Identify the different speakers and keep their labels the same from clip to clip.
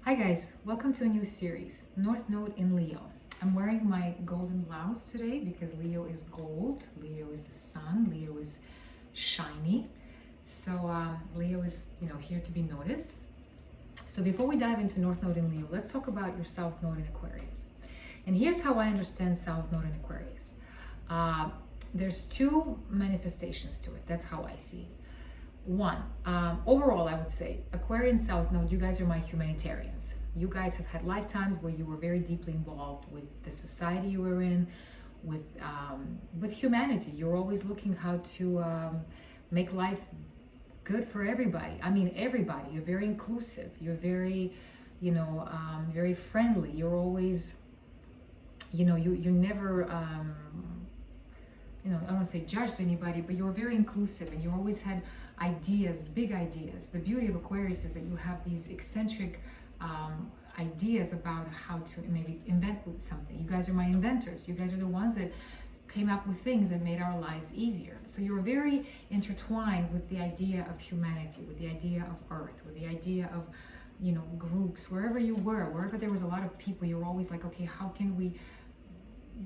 Speaker 1: Hi guys, welcome to a new series, North Node in Leo. I'm wearing my golden blouse today because Leo is gold, Leo is the sun, Leo is shiny. So Leo is, here to be noticed. So before we dive into North Node in Leo, let's talk about your South Node in Aquarius. And here's how I understand South Node in Aquarius. There's two manifestations to it. That's how I see it. One, overall, I would say Aquarian South Node, you guys are my humanitarians. You guys have had lifetimes where you were very deeply involved with the society you were in, with humanity. You're always looking how to make life good for everybody. I mean, everybody. You're very inclusive. You're very, very friendly. You're always, you never, I don't want to say judged anybody, but you're very inclusive and you always had ideas, big ideas. The beauty of Aquarius is that you have these eccentric ideas about how to maybe invent with something. You guys are my inventors. You guys are the ones that came up with things that made our lives easier. So you're very intertwined with the idea of humanity, with the idea of Earth, with the idea of, groups, wherever you were, wherever there was a lot of people, you're always like, okay,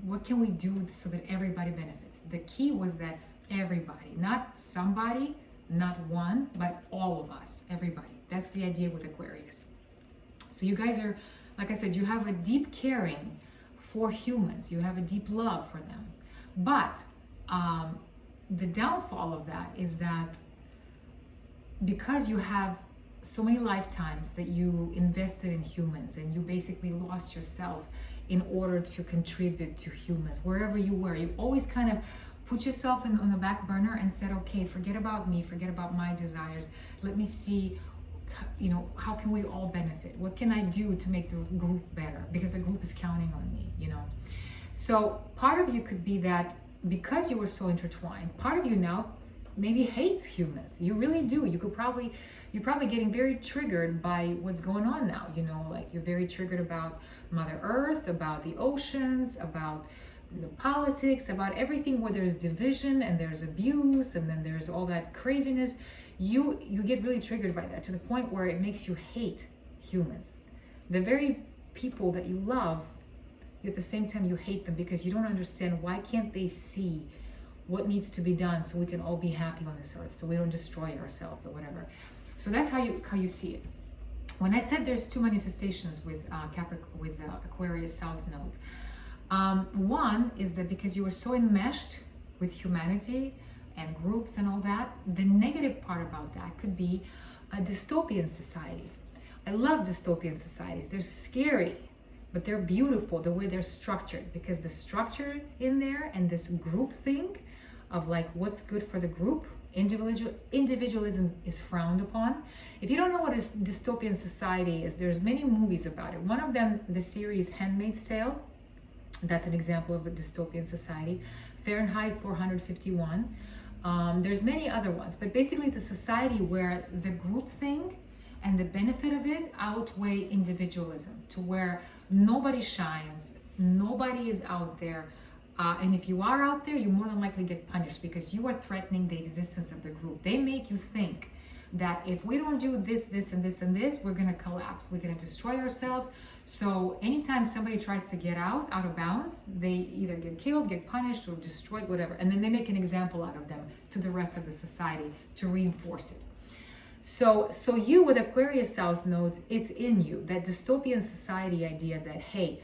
Speaker 1: what can we do so that everybody benefits? The key was that everybody, not somebody, not one, but all of us, everybody. That's the idea with Aquarius. So you guys are, like I said, you have a deep caring for humans. You have a deep love for them. But the downfall of that is that because you have so many lifetimes that you invested in humans and you basically lost yourself in order to contribute to humans, wherever you were, you always kind of put yourself on the back burner and said, okay, forget about me, forget about my desires. Let me see, how can we all benefit? What can I do to make the group better? Because the group is counting on me, So part of you could be that because you were so intertwined, part of you now maybe hates humans. You really do. You're probably getting very triggered by what's going on now. Like you're very triggered about Mother Earth, about the oceans, about the politics, about everything where there's division and there's abuse and then there's all that craziness. You get really triggered by that to the point where it makes you hate humans. The very people that you love, at the same time you hate them because you don't understand why can't they see what needs to be done so we can all be happy on this earth, so we don't destroy ourselves or whatever. So that's how you see it. When I said there's two manifestations with Aquarius South Node, one is that because you were so enmeshed with humanity and groups and all that, the negative part about that could be a dystopian society. I love dystopian societies. They're scary, but they're beautiful the way they're structured, because the structure in there and this group thing of like what's good for the group, individualism is frowned upon. If you don't know what a dystopian society is, there's many movies about it. One of them, the series Handmaid's Tale, that's an example of a dystopian society. Fahrenheit 451. There's many other ones, but basically it's a society where the group thing and the benefit of it outweigh individualism, to where nobody shines, nobody is out there. And if you are out there, you more than likely get punished because you are threatening the existence of the group. They make you think that if we don't do this, this, and this, and this, we're going to collapse. We're going to destroy ourselves. So anytime somebody tries to get out of bounds, they either get killed, get punished, or destroyed, whatever. And then they make an example out of them to the rest of the society to reinforce it. So you with Aquarius South Nodes, it's in you, that dystopian society idea that, hey,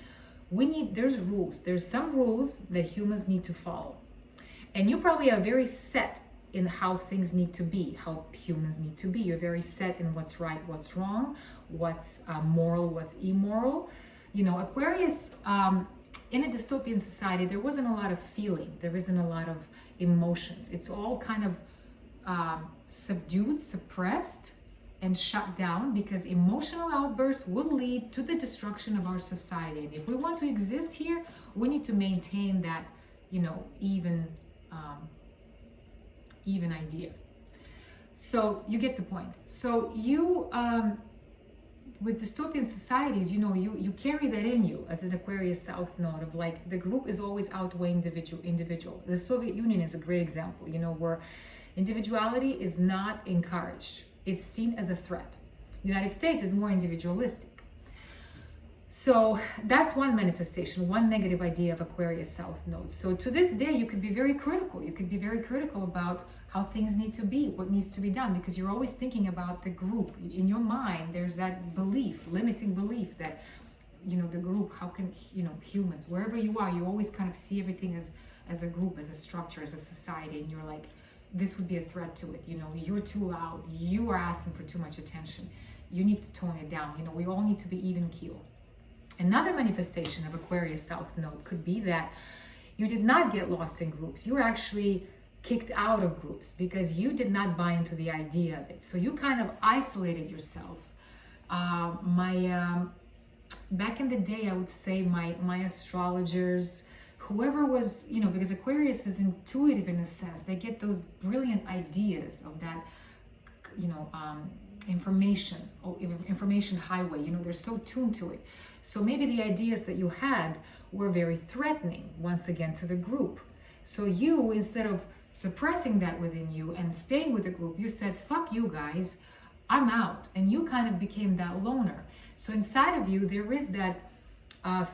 Speaker 1: there's rules. There's some rules that humans need to follow. And you probably are very set in how things need to be, how humans need to be. You're very set in what's right, what's wrong, what's moral, what's immoral. Aquarius, in a dystopian society, there wasn't a lot of feeling. There isn't a lot of emotions. It's all kind of subdued, suppressed, and shut down, because emotional outbursts will lead to the destruction of our society. And if we want to exist here, we need to maintain that, even idea. So you get the point. So you, with dystopian societies, you carry that in you as an Aquarius South Node of like the group is always outweighing individual. The Soviet Union is a great example, where individuality is not encouraged. It's seen as a threat. The United States is more individualistic. So that's one manifestation, one negative idea of Aquarius South Node. So to this day, you could be very critical. You could be very critical about how things need to be, what needs to be done, because you're always thinking about the group. In your mind, there's that belief, limiting belief that, the group, how can, humans, wherever you are, you always kind of see everything as a group, as a structure, as a society, and you're like, this would be a threat to it. You're too loud. You are asking for too much attention. You need to tone it down. We all need to be even keel. Another manifestation of Aquarius South Node could be that you did not get lost in groups. You were actually kicked out of groups because you did not buy into the idea of it. So you kind of isolated yourself. Back in the day, I would say my astrologers, whoever was, because Aquarius is intuitive in a sense. They get those brilliant ideas of that, information highway. They're so tuned to it. So maybe the ideas that you had were very threatening, once again, to the group. So you, instead of suppressing that within you and staying with the group, you said, fuck you guys, I'm out. And you kind of became that loner. So inside of you, there is that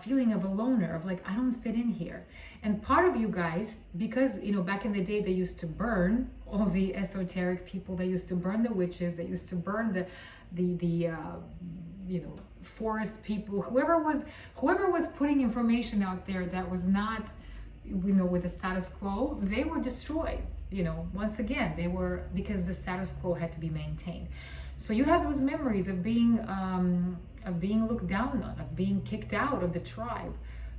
Speaker 1: feeling of a loner, of like, I don't fit in here. And part of you guys, because, back in the day, they used to burn all the esoteric people, they used to burn the witches, they used to burn the forest people, whoever was putting information out there that was not, with the status quo, they were destroyed. Once again, they were, because the status quo had to be maintained. So you have those memories of being looked down on, of being kicked out of the tribe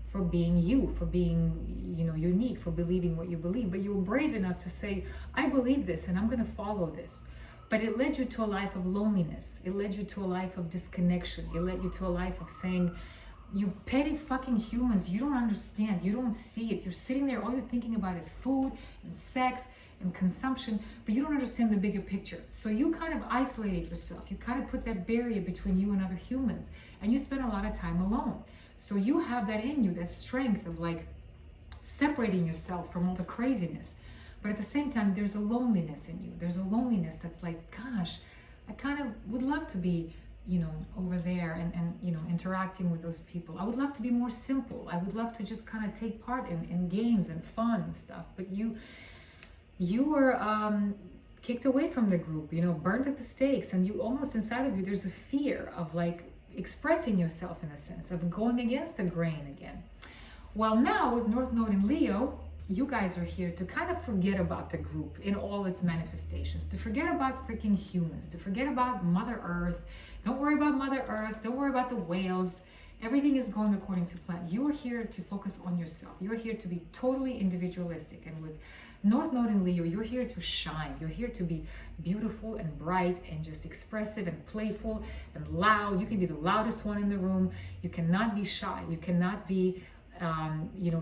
Speaker 1: for being you, for being, unique, for believing what you believe. But you were brave enough to say, I believe this and I'm going to follow this. But it led you to a life of loneliness. It led you to a life of disconnection. It led you to a life of saying, you petty fucking humans, you don't understand, you don't see it. You're sitting there, all you're thinking about is food and sex and consumption, but you don't understand the bigger picture. So you kind of isolated yourself. You kind of put that barrier between you and other humans, and you spend a lot of time alone. So you have that in you, that strength of like separating yourself from all the craziness. But at the same time, there's a loneliness in you. There's a loneliness that's like, gosh, I kind of would love to be, over there and interacting with those people. I would love to be more simple. I would love to just kind of take part in games and fun and stuff. But you were kicked away from the group, burned at the stakes, and you almost inside of you, there's a fear of like expressing yourself in a sense, of going against the grain again. Well, now with North Node in Leo, you guys are here to kind of forget about the group in all its manifestations, to forget about freaking humans, to forget about Mother Earth. Don't worry about Mother Earth. Don't worry about the whales. Everything is going according to plan. You are here to focus on yourself. You're here to be totally individualistic. And with North Node in Leo, you're here to shine. You're here to be beautiful and bright and just expressive and playful and loud. You can be the loudest one in the room. You cannot be shy. You cannot be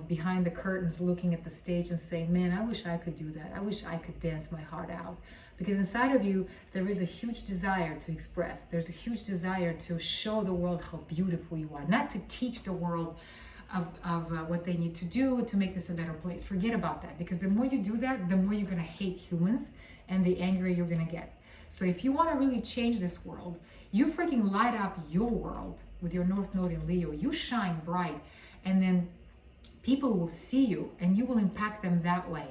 Speaker 1: behind the curtains looking at the stage and saying, man, I wish I could do that. I wish I could dance my heart out. Because inside of you, there is a huge desire to express. There's a huge desire to show the world how beautiful you are. Not to teach the world of what they need to do to make this a better place. Forget about that. Because the more you do that, the more you're going to hate humans and the angrier you're going to get. So if you want to really change this world, you freaking light up your world with your North Node in Leo. You shine bright. And then people will see you and you will impact them that way.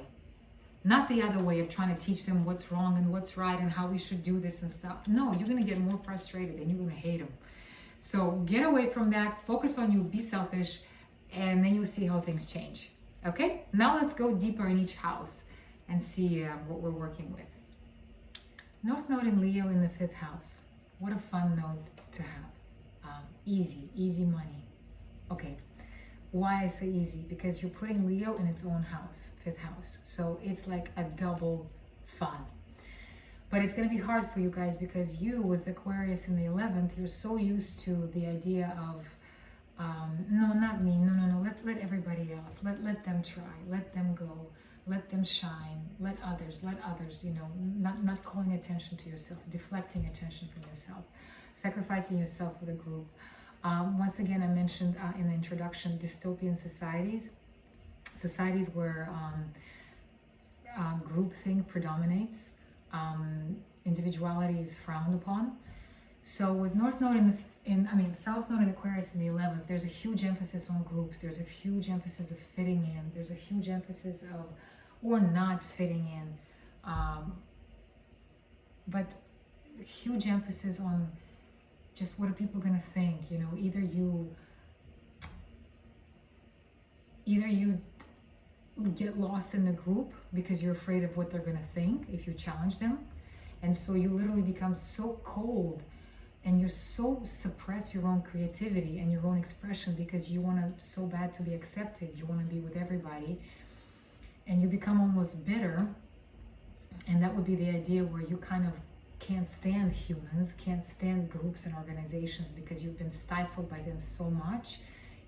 Speaker 1: Not the other way of trying to teach them what's wrong and what's right and how we should do this and stuff. No, you're going to get more frustrated and you're going to hate them. So get away from that. Focus on you. Be selfish. And then you'll see how things change. Okay? Now let's go deeper in each house and see what we're working with. North Node in Leo in the 5th house. What a fun node to have. Easy money. Okay. Why I say easy? Because you're putting Leo in its own house, 5th house. So it's like a double fun. But it's going to be hard for you guys because you, with Aquarius in the 11th, you're so used to the idea of, no, not me, no, let everybody else, let them try, let them go, let them shine, let others, not calling attention to yourself, deflecting attention from yourself, sacrificing yourself for the group. Once again, I mentioned in the introduction, dystopian societies where groupthink predominates, individuality is frowned upon. So with North Node South Node in Aquarius in the 11th, there's a huge emphasis on groups. There's a huge emphasis of fitting in. There's a huge emphasis of, or not fitting in. But huge emphasis on just what are people going to think, you know, either you get lost in the group because you're afraid of what they're going to think if you challenge them. And so you literally become so cold and you so suppress your own creativity and your own expression because you want to so bad to be accepted. You want to be with everybody, and you become almost bitter. And that would be the idea where you kind of can't stand humans, can't stand groups and organizations because you've been stifled by them so much.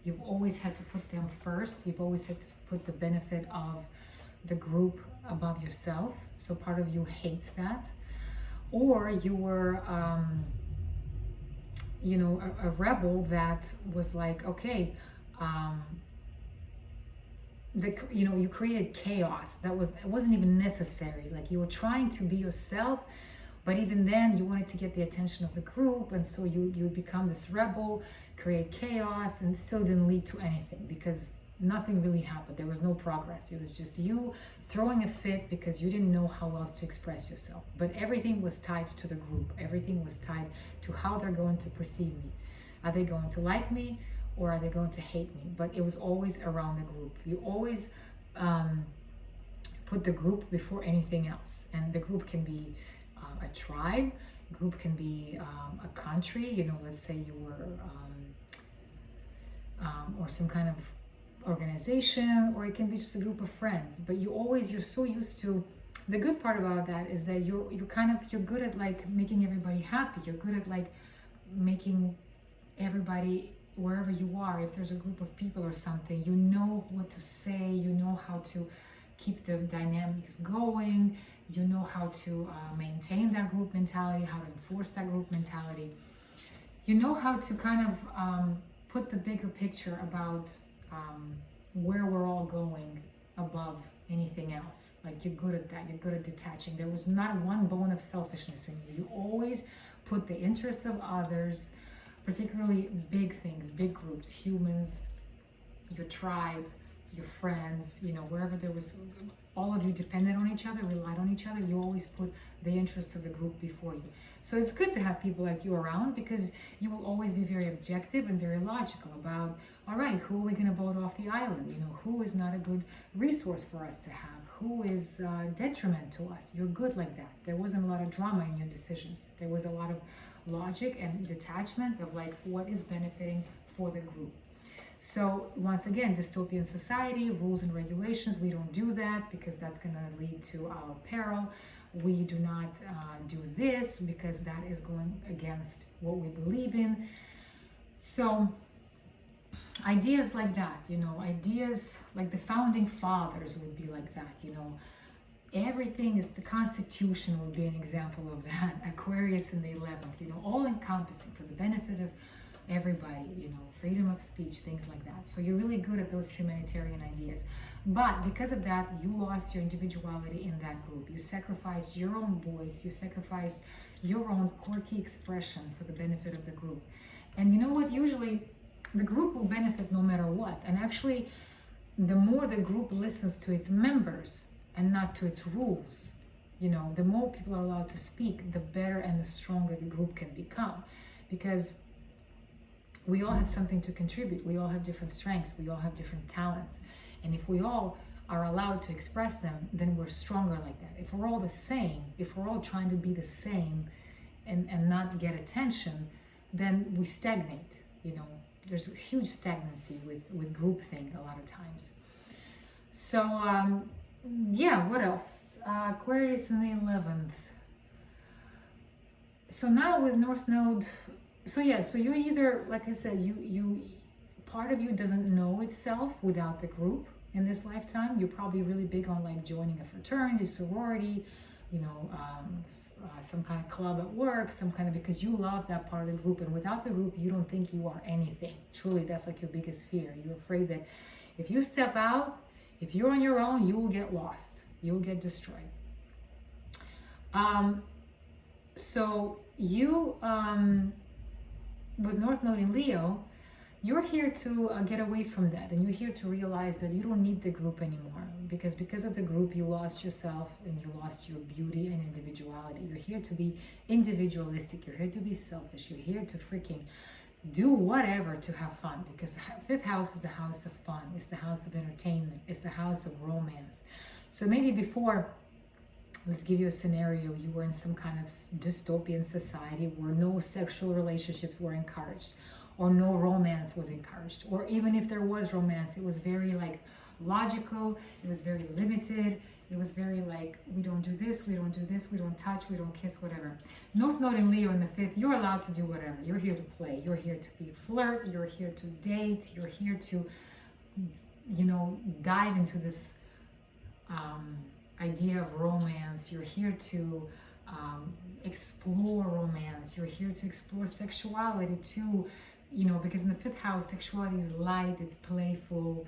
Speaker 1: You've always had to put them first. You've always had to put the benefit of the group above yourself. So part of you hates that. Or you were, you know, a rebel that was like, okay, you know, you created chaos that it wasn't even necessary. Like you were trying to be yourself, but even then you wanted to get the attention of the group, and so you become this rebel, create chaos, and still didn't lead to anything because nothing really happened. There was no progress. It was just you throwing a fit because you didn't know how else to express yourself. But everything was tied to the group. Everything was tied to how they're going to perceive me. Are they going to like me, or are they going to hate me? But it was always around the group. You always put the group before anything else. And the group can be a tribe, group can be a country, you know, let's say you were, or some kind of organization, or it can be just a group of friends. But you're so used to, the good part about that is that you're good at like making everybody happy. You're good at like making everybody, wherever you are, if there's a group of people or something, you know what to say, you know how to keep the dynamics going, you know how to maintain that group mentality, how to enforce that group mentality. You know how to kind of put the bigger picture about where we're all going above anything else. Like you're good at that. You're good at detaching. There was not one bone of selfishness in you. You always put the interests of others, particularly big things, big groups, humans, your tribe, your friends, you know, wherever there was, all of you depended on each other, relied on each other, you always put the interests of the group before you. So it's good to have people like you around because you will always be very objective and very logical about, all right, who are we going to vote off the island? You know, who is not a good resource for us to have? Who is detriment to us? You're good like that. There wasn't a lot of drama in your decisions. There was a lot of logic and detachment of like what is benefiting for the group. So once again, dystopian society, rules and regulations, we don't do that because that's going to lead to our peril. We do not do this because that is going against what we believe in. So ideas like that, you know, ideas like the founding fathers would be like that, you know. Everything is, the Constitution would be an example of that. Aquarius in the 11th, you know, all encompassing for the benefit of everybody, you know, freedom of speech, things like that. So you're really good at those humanitarian ideas. But because of that, you lost your individuality in that group. You sacrificed your own voice, you sacrificed your own quirky expression for the benefit of the group. And you know what? Usually the group will benefit no matter what. And actually, the more the group listens to its members and not to its rules, you know, the more people are allowed to speak, the better and the stronger the group can become. Because we all have something to contribute. We all have different strengths. We all have different talents. And if we all are allowed to express them, then we're stronger like that. If we're all the same, if we're all trying to be the same and not get attention, then we stagnate, you know. There's a huge stagnancy with groupthink a lot of times. So, yeah, what else? Aquarius in the 11th. So now with North Node, so yeah, so you're either, like I said, you part of you doesn't know itself without the group in this lifetime. You're probably really big on like joining a fraternity, sorority, you know, some kind of club at work, some kind of, because you love that part of the group, and without the group, you don't think you are anything. Truly, that's like your biggest fear. You're afraid that if you step out, if you're on your own, you will get lost. You will get destroyed. So you, with North Node in Leo, you're here to get away from that, and you're here to realize that you don't need the group anymore, because of the group you lost yourself and you lost your beauty and individuality. You're here to be individualistic, you're here to be selfish, you're here to freaking do whatever to have fun, because the fifth house is the house of fun, it's the house of entertainment, it's the house of romance. So maybe before, let's give you a scenario, you were in some kind of dystopian society where no sexual relationships were encouraged, or no romance was encouraged, or even if there was romance, it was very like logical, it was very limited, it was very like, we don't do this, we don't do this, we don't touch, we don't kiss, whatever. North Node in Leo in the fifth, you're allowed to do whatever. You're here to play, you're here to be a flirt, you're here to date, you're here to, you know, dive into this idea of romance. You're here to explore romance, you're here to explore sexuality too. You know, because in the fifth house, sexuality is light, it's playful,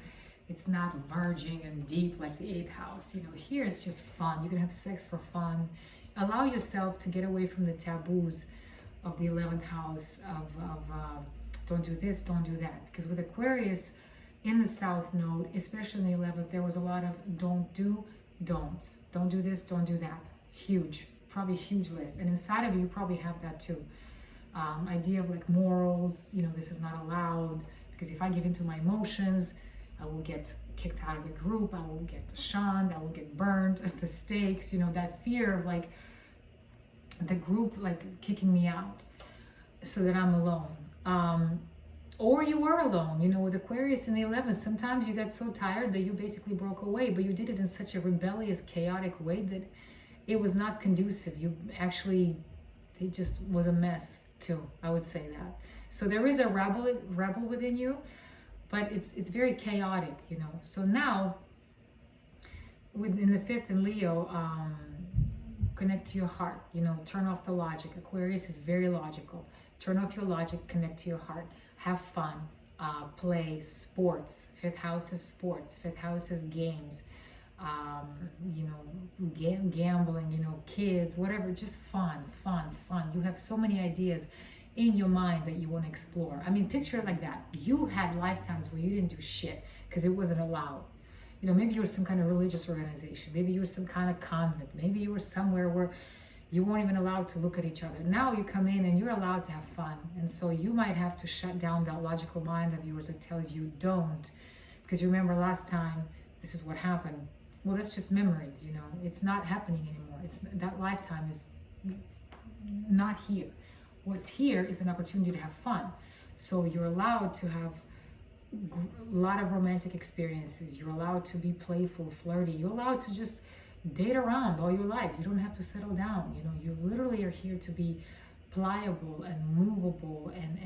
Speaker 1: it's not merging and deep like the eighth house. You know, here it's just fun. You can have sex for fun. Allow yourself to get away from the taboos of the 11th house of don't do this, don't do that. Because with Aquarius in the south node, especially in the 11th, there was a lot of don't do, don'ts. Don't do this, don't do that. Huge, probably huge list. And inside of you probably have that too. Idea of like morals, you know, this is not allowed, because if I give into my emotions, I will get kicked out of the group, I will get shunned, I will get burned at the stakes, you know, that fear of like the group like kicking me out so that I'm alone. Or you were alone, you know, with Aquarius in the 11th, sometimes you got so tired that you basically broke away, but you did it in such a rebellious, chaotic way that it was not conducive. You actually, it just was a mess too, I would say that. So there is a rebel within you, but it's very chaotic, you know. So now, in the fifth in Leo, connect to your heart, you know, turn off the logic. Aquarius is very logical. Turn off your logic, connect to your heart, have fun, play sports. Fifth house is sports, fifth house is games, you know, gambling, you know, kids, whatever, just fun. You have so many ideas in your mind that you want to explore. I mean, picture it like that. You had lifetimes where you didn't do shit because it wasn't allowed. You know, maybe you were some kind of religious organization, maybe you were some kind of convent, maybe you were somewhere where you weren't even allowed to look at each other. Now you come in and you're allowed to have fun. And so you might have to shut down that logical mind of yours that tells you don't, because you remember last time, this is what happened. Well, that's just memories, you know, it's not happening anymore. It's that lifetime is not here. What's here is an opportunity to have fun. So you're allowed to have a lot of romantic experiences. You're allowed to be playful, flirty. You're allowed to just date around all your life. You don't have to settle down. You know, you literally are here to be pliable and movable and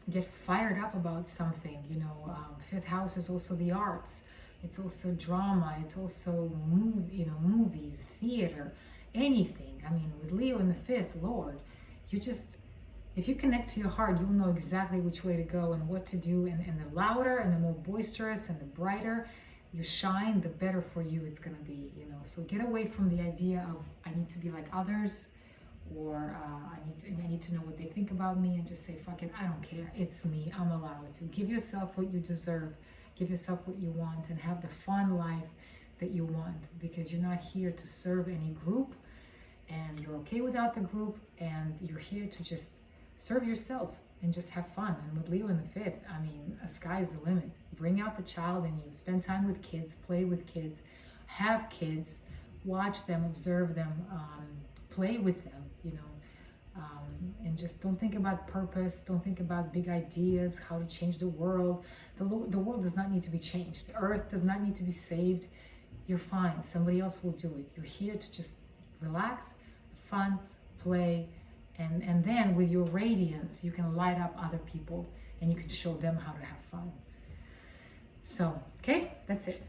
Speaker 1: get fired up about something. You know, fifth house is also the arts. It's also drama. It's also movies, theater, anything. I mean, with Leo in the fifth, Lord, you just, if you connect to your heart, you'll know exactly which way to go and what to do. And the louder and the more boisterous and the brighter you shine, the better for you it's going to be, you know. So get away from the idea of I need to be like others, or I need to know what they think about me, and just say, fuck it, I don't care. It's me. I'm allowed to. Give yourself what you deserve. Give yourself what you want, and have the fun life that you want, because you're not here to serve any group, and you're okay without the group, and you're here to just serve yourself and just have fun. And with Leo in the fifth, I mean, the sky's the limit. Bring out the child in you. Spend time with kids. Play with kids. Have kids. Watch them. Observe them. Play with them, you know. And just don't think about purpose. Don't think about big ideas, how to change the world. The world does not need to be changed. The earth does not need to be saved. You're fine. Somebody else will do it. You're here to just relax, fun, play, and then with your radiance, you can light up other people and you can show them how to have fun. So, okay, that's it.